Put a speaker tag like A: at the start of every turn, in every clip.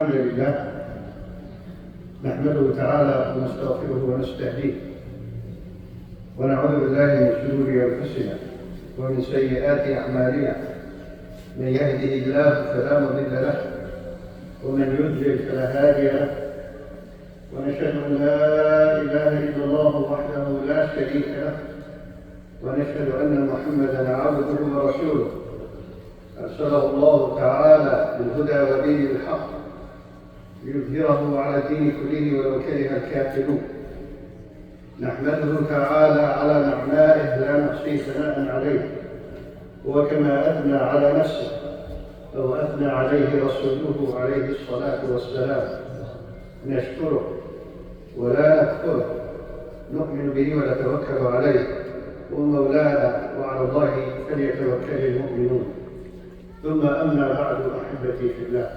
A: الحمد لله نحمده تعالى ونستغفره ونستهديه ونعوذ بالله من شرور انفسنا ومن سيئات اعمالنا. من يهده الله فلا مضل له ومن يضلل فلا هادي له، ونشهد ان لا اله الا الله وحده لا شريك له، ونشهد ان محمدا عبده ورسوله ارسله الله تعالى بالهدى ودين الحق ليظهره على الدين كله ولو كره الكافرون. نحمده تعالى على نعمائه لا نحصي ثناء عليه، وكما اثنى على نفسه او اثنى عليه رسوله عليه الصلاه والسلام نشكره ولا نكفره، نؤمن به ونتوكل عليه، ومولانا وعلى الله فليتوكل المؤمنون. ثم اما بعد، احبتي في الله.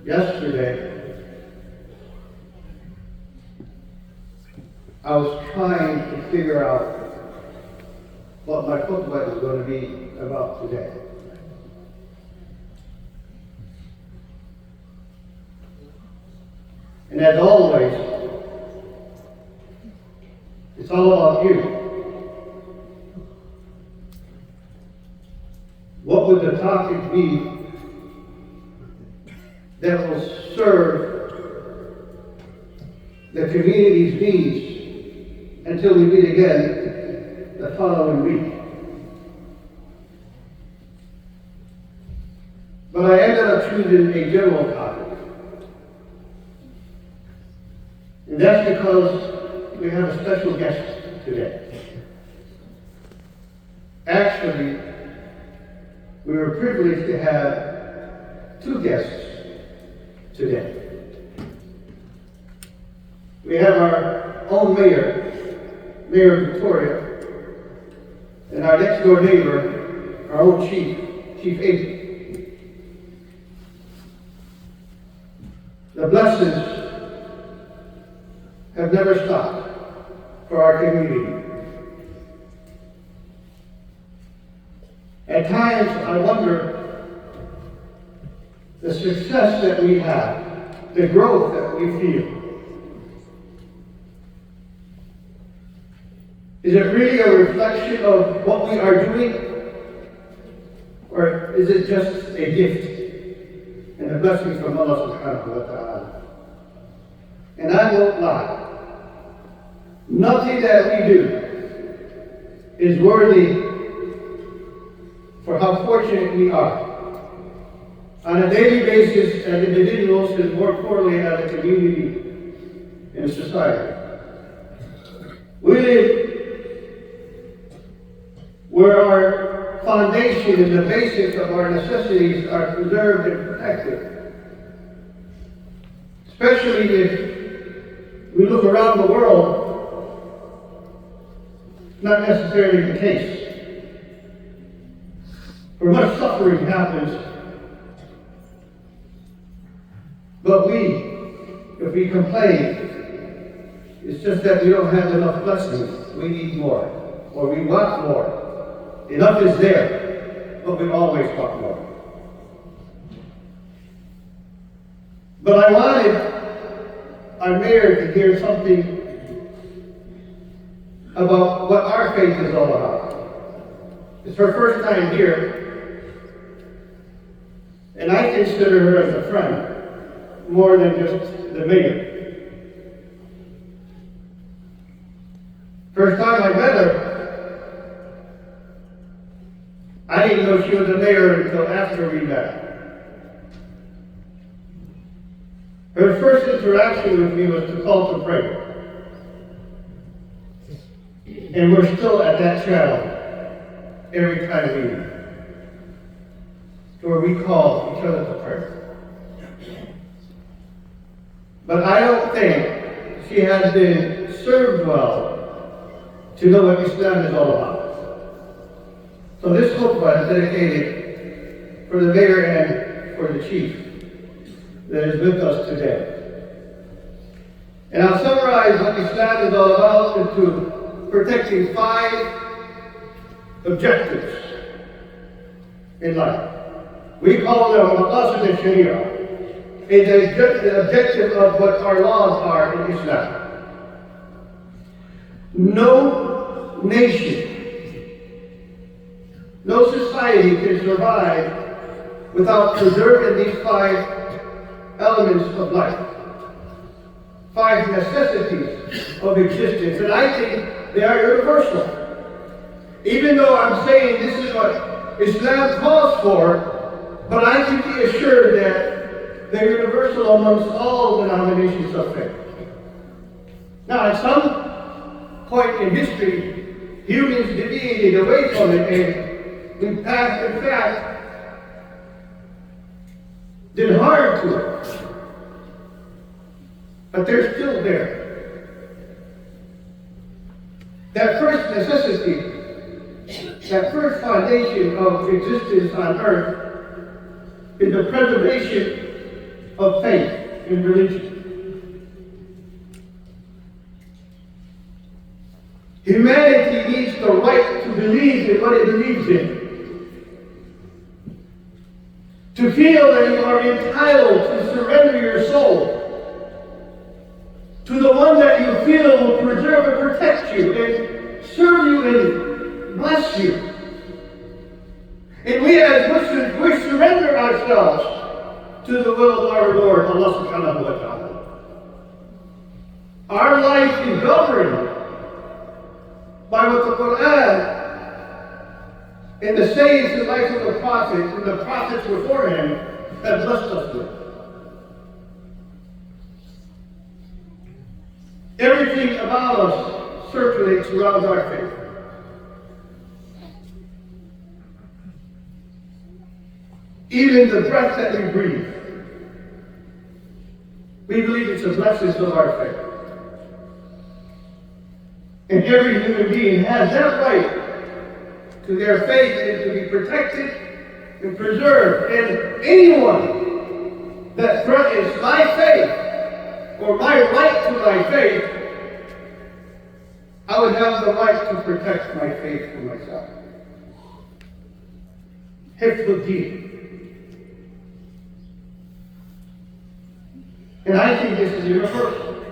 A: Yesterday, I was trying to figure out what my khutbah is going to be about today. And as always, it's all about you. What would the topic be that will serve the community's needs until we meet again the following week? But I ended up choosing a general topic. And that's because we have a special guest today. Actually, we were privileged to have two guests today. We have our own mayor, Mayor Victoria, and our next door neighbor, our own Chief Abdul. The blessings have never stopped for our community. At times, I wonder the success that we have, the growth that we feel. Is it really a reflection of what we are doing? Or is it just a gift and a blessing from Allah subhanahu wa ta'ala? And I won't lie. Nothing that we do is worthy for how fortunate we are. On a daily basis, as individuals, and more importantly as a community and society. We live where our foundation and the basics of our necessities are preserved and protected. Especially if we look around the world, not necessarily the case. For much suffering happens. But if we complain, it's just that we don't have enough blessings. We need more, or we want more. Enough is there, but we always want more. But I wanted our mayor to hear something about what our faith is all about. It's her first time here, and I consider her as a friend, more than just the mayor. First time I met her, I didn't know she was a mayor until after we met. Her first interaction with me was to call to prayer. And we're still at that channel every time we meet, where we call each other to prayer. But I don't think she has been served well to know what Islam is all about. So this khutbah is dedicated for the mayor and for the chief that is with us today. And I'll summarize what Islam is all about into protecting 5 objectives in life. We call them maqasid al-sharia, the objective of what our laws are in Islam. No nation, no society can survive without preserving these 5 elements of life, 5 necessities of existence, and I think they are universal. Even though I'm saying this is what Islam calls for, but I can be assured that they're universal amongst all denominations of faith. Now, at some point in history, humans deviated away from it and in fact, did harm to it. But they're still there. That first necessity, that first foundation of existence on earth is the preservation of faith in religion. Humanity needs the right to believe in what it believes in. To feel that you are entitled to surrender your soul to the one that you feel will preserve and protect you and serve you and bless you. And we as Muslims, we surrender ourselves to the will of our Lord, Allah subhanahu wa ta'ala. Our life is governed by what the Quran and the sayings and life of the prophets and the prophets before him have blessed us with. Everything about us circulates around our faith. Even the breath that we breathe, we believe it's a blessing of our faith. And every human being has that right to their faith and to be protected and preserved. And anyone that threatens my faith or my right to my faith, I would have the right to protect my faith for myself. Hifdud. And I think this is universal.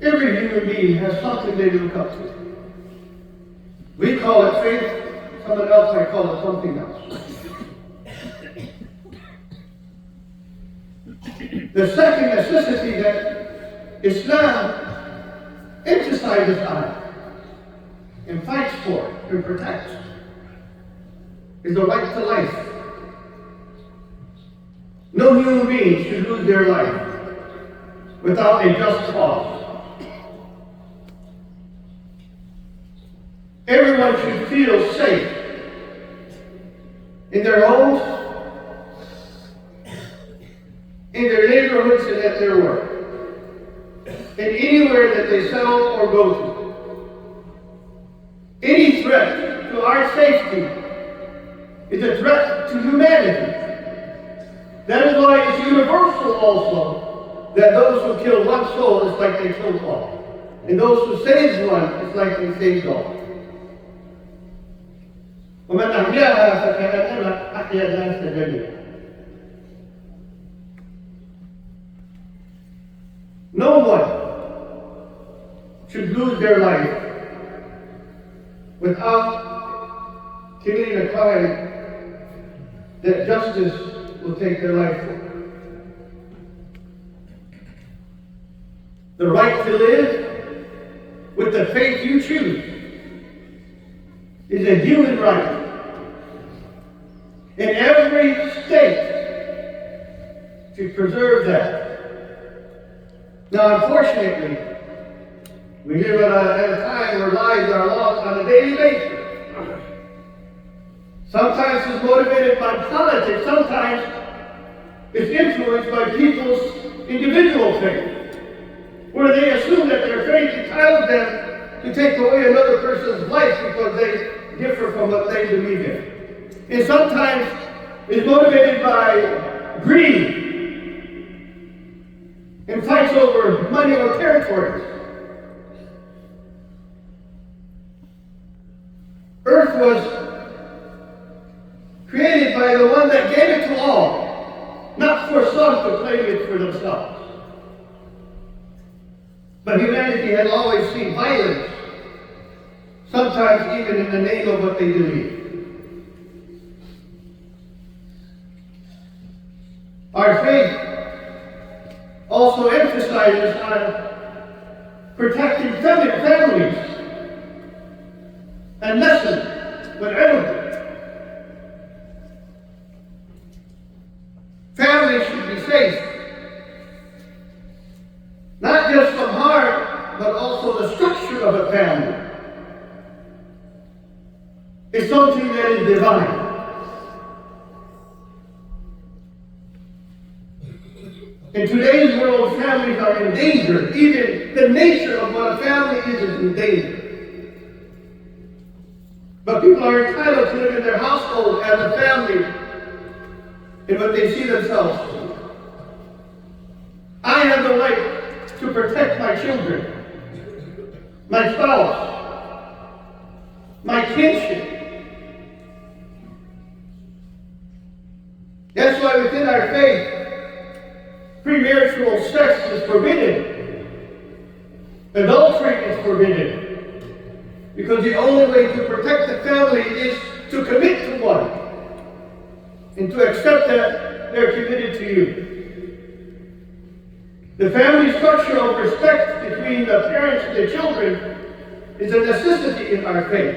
A: Every human being has something they look up to. We call it faith, someone else might call it something else. The second necessity that Islam emphasizes on and fights for and protects is the right to life. No human being should lose their life without a just cause. Everyone should feel safe in their homes, in their neighborhoods, and at their work, and anywhere that they settle or go to. Any threat to our safety is a threat to humanity. That is why it's universal also that those who kill one soul is like they killed all. And those who save one is like they saved all. ومن أحياها فكأنما أحيا الناس جميعا. No one should lose their life without committing a crime that justice will take their life for. The right to live with the faith you choose is a human right. And every state should preserve that. Now, unfortunately, we live at a time where lives are lost on a daily basis. Sometimes it's motivated by politics, sometimes it's influenced by people's individual faith, where they assume that their faith entitles them to take away another person's life because they differ from what they believe in. And sometimes it's motivated by greed and fights over money or territories. Earth was created by by the one that gave it to all, not for some to claim it for themselves. But humanity had always seen violence, sometimes even in the name of what they believe. Our faith also emphasizes on protecting families and lessons with everything. Families should be safe, not just from harm, but also the structure of a family is something that is divine. In today's world, families are in danger. Even the nature of what a family is in danger. But people are entitled to live in their household as a family in what they see themselves to. I have the right to protect my children, my spouse, my kinship. That's why within our faith, premarital sex is forbidden. Adultery is forbidden. Because the only way to protect the family is to commit to one and to accept that they're committed to you. The family structure of respect between the parents and the children is a necessity in our faith.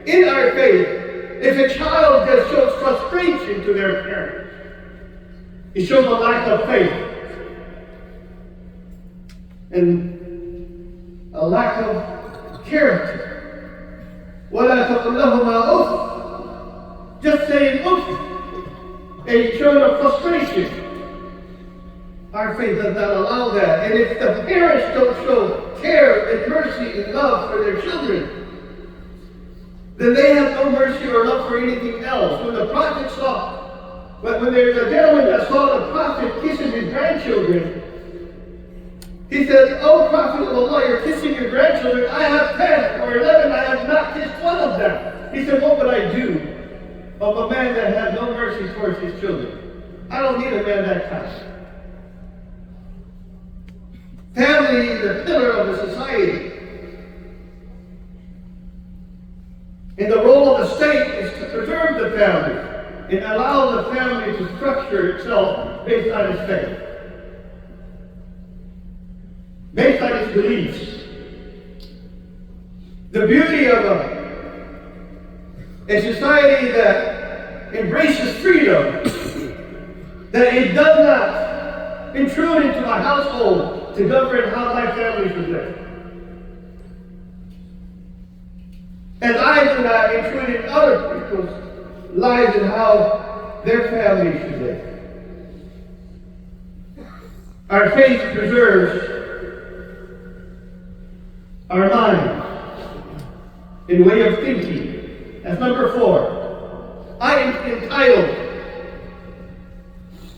A: In our faith, if a child just shows frustration to their parents, it shows a lack of faith and a lack of character. وَلَا تَقُلْ لَهُمَا أُفٍّ. Just saying "oof," a show of frustration. Our faith does not allow that. And if the parents don't show care and mercy and love for their children, then they have no mercy or love for anything else. When the prophet when there's a gentleman that saw the prophet kissing his grandchildren, he said, "Oh, prophet of Allah, you're kissing your grandchildren. I have 10 or 11. I have not kissed one of them." He said, "What would I do of a man that had no mercy towards his children? I don't need a man that kind." Family is the pillar of the society. And the role of the state is to preserve the family and allow the family to structure itself based on its faith, based on its beliefs. The beauty of a society that embraces freedom, that it does not intrude into my household to govern how my family should live. And I do not intrude in other people's lives and how their family should live. Our faith preserves our minds in way of thinking. That's number 4. I am entitled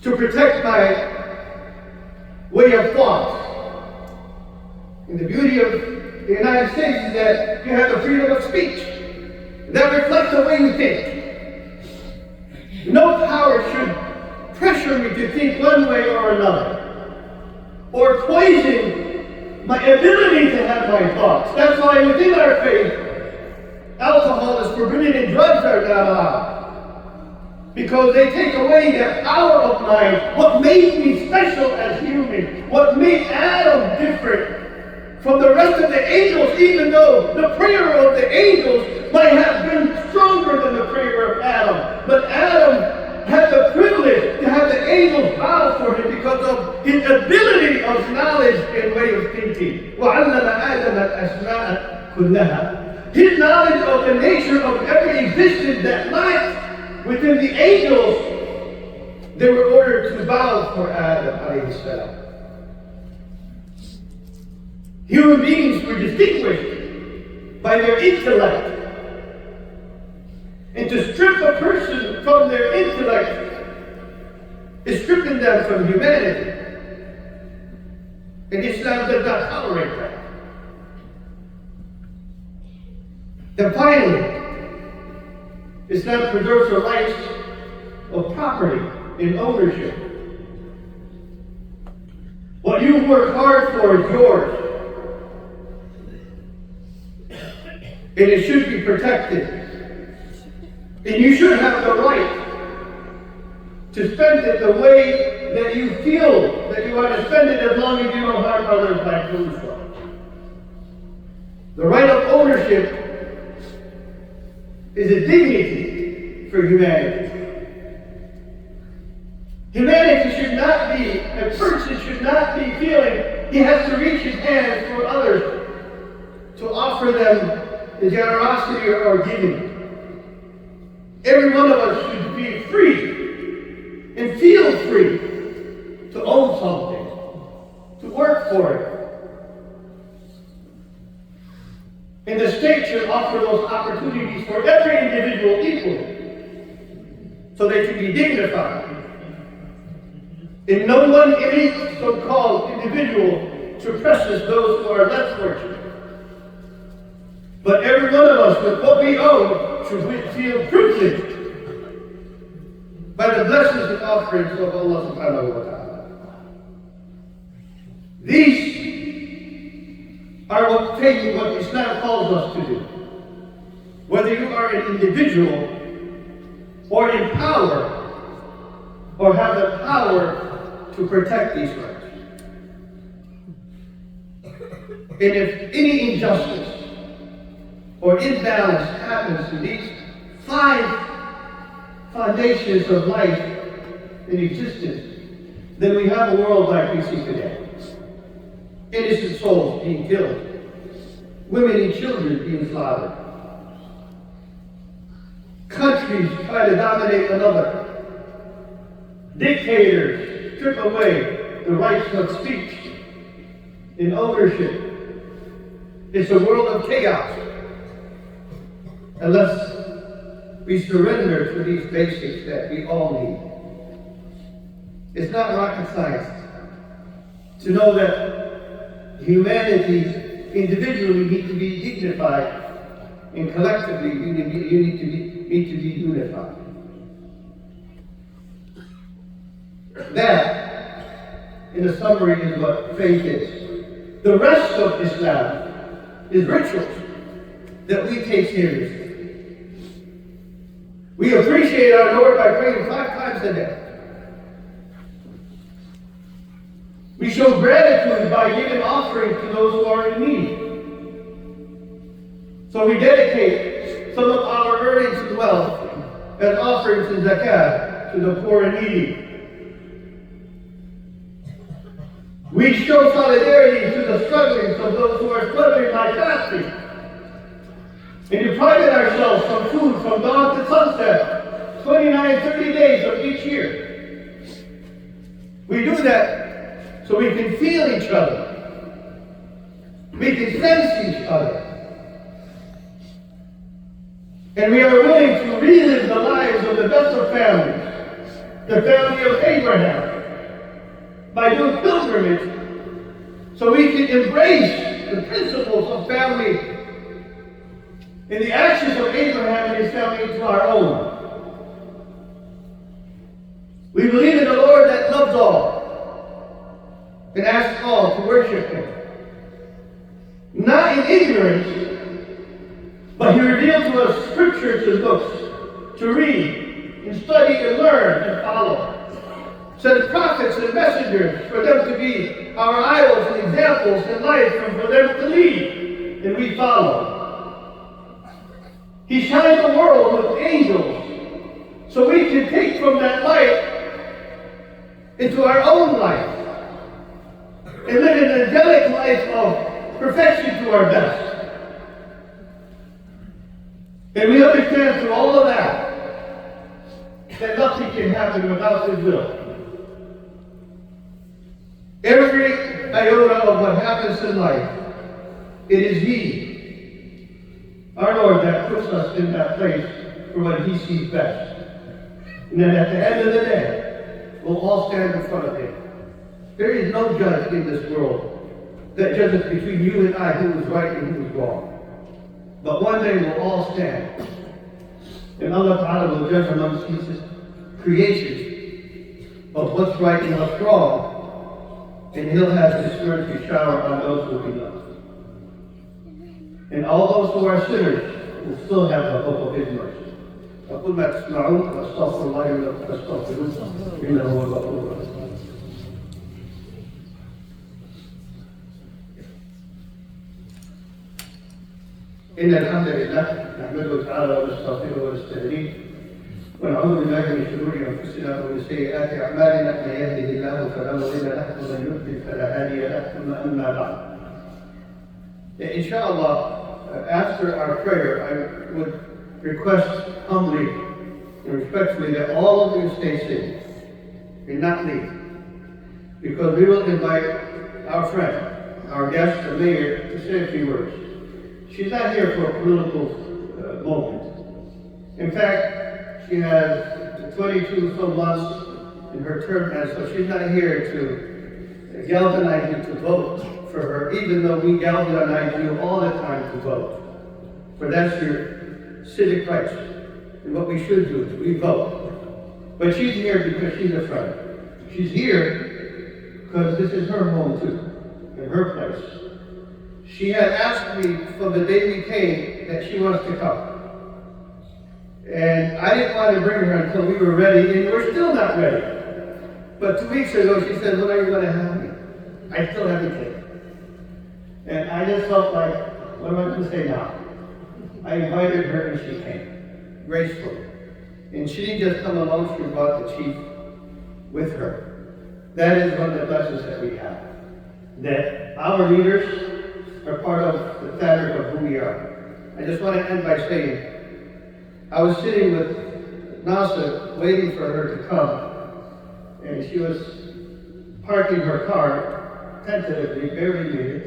A: to protect my way of thought. And the beauty of the United States is that you have the freedom of speech. That reflects the way you think. No power should pressure me to think one way or another, or poison my ability to have my thoughts. That's why within our faith, alcohol is forbidden and drugs are not allowed. Because they take away that power of mine, what made me special as human, what made Adam different from the rest of the angels, even though the prayer of the angels might have been stronger than the prayer of Adam. But Adam had the privilege to have the angels bow for him because of his ability of knowledge and way of thinking. وَعَلَّمَ آدَمَ الْأَسْمَاءَ كُلَّهَا. His knowledge of the nature of every existence that life within the angels, they were ordered to bow for Adam alayhi salam. Human beings were distinguished by their intellect. And to strip a person from their intellect is stripping them from humanity. And Islam does not tolerate that. Then finally, Islam preserves the rights of property and ownership. What you work hard for is yours. And it should be protected. And you should have the right to spend it the way that you feel that you want to spend it, as long as you don't harm others by doing so. The right of ownership is a dignity for humanity. Humanity should not be, a person should not be feeling he has to reach his hand for others to offer them the generosity or giving. Every one of us should be free and feel free to own something, to work for it. And the state should offer those opportunities for every individual equally, so they can be dignified. And no one elite so-called individual suppresses those who are less fortunate. But every one of us, with what we own, should feel privileged by the blessings and offerings of Allah subhanahu wa ta'ala. These are what Islam calls us to do. Whether you are an individual or in power or have the power to protect these rights. And if any injustice or imbalance happens to these 5 foundations of life in existence, then we have a world like we see today. Innocent souls being killed, women and children being slaughtered, countries try to dominate another, dictators strip away the rights of speech and ownership. It's a world of chaos unless we surrender to these basics that we all need. It's not rocket science to know that humanity individually need to be dignified, and collectively you need to be unified. That, in a summary, is what faith is. The rest of Islam is rituals that we take seriously. We appreciate our Lord by praying 5 times a day. We show gratitude by giving offerings to those who are in need. So we dedicate some of our earnings and wealth as offerings and zakat to the poor and needy. We show solidarity to the strugglings of those who are struggling by fasting. And depriving ourselves from food from dawn to sunset, 29, 30 days of each year. We do that so we can feel each other. We can sense each other. And we are willing to relive the lives of the best of families, the family of Abraham, by doing pilgrimage so we can embrace the principles of family and the actions of Abraham and his family into our own. We believe in the Lord that loves all and asks all to worship Him. Not in ignorance, but He revealed to us scriptures and books to read and study and learn and follow. Sent prophets and messengers for them to be our idols and examples in life and for them to lead, and we follow. He shined the world with angels so we can take from that light into our own life and live an angelic life of perfection to our best. And we understand through all of that nothing can happen without His will. Every iota of what happens in life, it is He, our Lord, that puts us in that place for what He sees best. And then at the end of the day, we'll all stand in front of Him. There is no judge in this world that judges between you and I who is right and who is wrong. But one day we'll all stand. And Allah Ta'ala will judge amongst His creation of what's right and what's wrong, and He'll have His mercy shower on those who He loves. And all those who are sinners will still have the hope of His mercy. أقول ما تسمعون وأستغفر الله لكم فاستغفروه إنه هو الغفور الرحيم. إن الحمد لله نحمده تعالى ونستغفره ونستهديه ونعوذ بالله من شرور أنفسنا ومن سيئات أعمالنا. من يهده الله فلا مضل له ومن يضلل فلا هادي له. ثم أما بعد. Inshallah, after our prayer, I would request humbly and respectfully that all of you stay safe and not leave, because we will invite our friend, our guest, the mayor, to say a few words. She's not here for a political moment. In fact, she has 22 some months in her term, and so she's not here to galvanize you to vote for her, even though we galvanize you all the time to vote. For that's your civic rights. And what we should do is we vote. But she's here because she's a friend. She's here because this is her home too, and her place. She had asked me from the day we came that she wants to come. And I didn't want to bring her until we were ready, and we're still not ready. But 2 weeks ago she said, when are you going to have me? I still haven't came. And I just felt like, what am I going to say now? I invited her and she came, gracefully. And she didn't just come alone, she brought the chief with her. That is one of the blessings that we have. That our leaders are part of the fabric of who we are. I just want to end by saying, I was sitting with Nasa waiting for her to come, and she was parking her car tentatively, barely made it.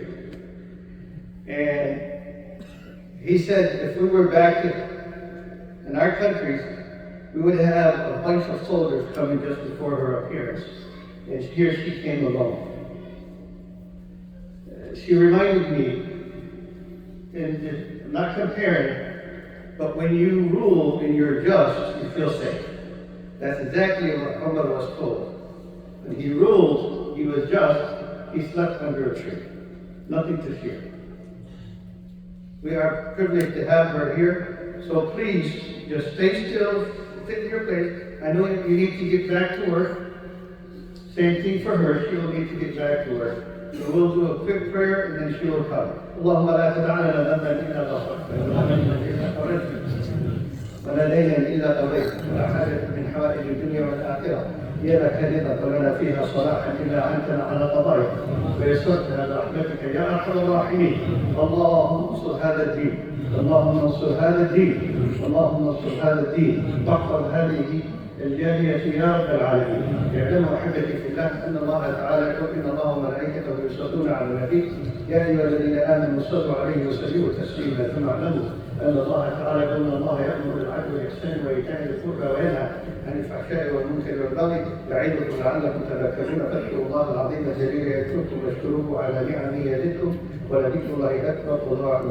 A: And he said if we were back in our countries, we would have a bunch of soldiers coming just before her appearance. And here she came alone. She reminded me, and I'm not comparing, but when you rule and you're just, you feel safe. That's exactly what Mohammad was told. When he ruled, he was just, he slept under a tree. Nothing to fear. We are privileged to have her here, so please just stay still, sit in your place. I know you need to get back to work. Same thing for her, she will need to get back to work. So we'll do a quick prayer and then she will come. اللهم لا تدع لنا ذنبا الا غفرته ولا دينا الا قضيته ولا حاجه من حوائج الدنيا والاخره هي لك رضا ولنا فيها صلاحا الا انت على قضائك ويسرتها برحمتك يا ارحم الراحمين. اللهم انصر هذا الدين، اللهم انصر هذا الدين، اللهم انصر هذا الدين، واحفظ هذه الجالية يا رب العالمين. اعلموا احبتي في الله ان الله تعالى يقول ان الله وملائكته يصلون على النبي يا ايها الذين امنوا صلوا عليه وسلموا تسليما. ثم اعلموا ان الله تعالى يقول ان الله يامر بالعدل والاحسان وايتاء ذي القربى وينهى عن الفحشاء والمنكر والبغي يعظكم لعلكم تذكرون. فاذكروا الله العظيم الجليل يذكركم واشكروه على نعمه يزدكم ولذكر الله اكبر والله اعلم.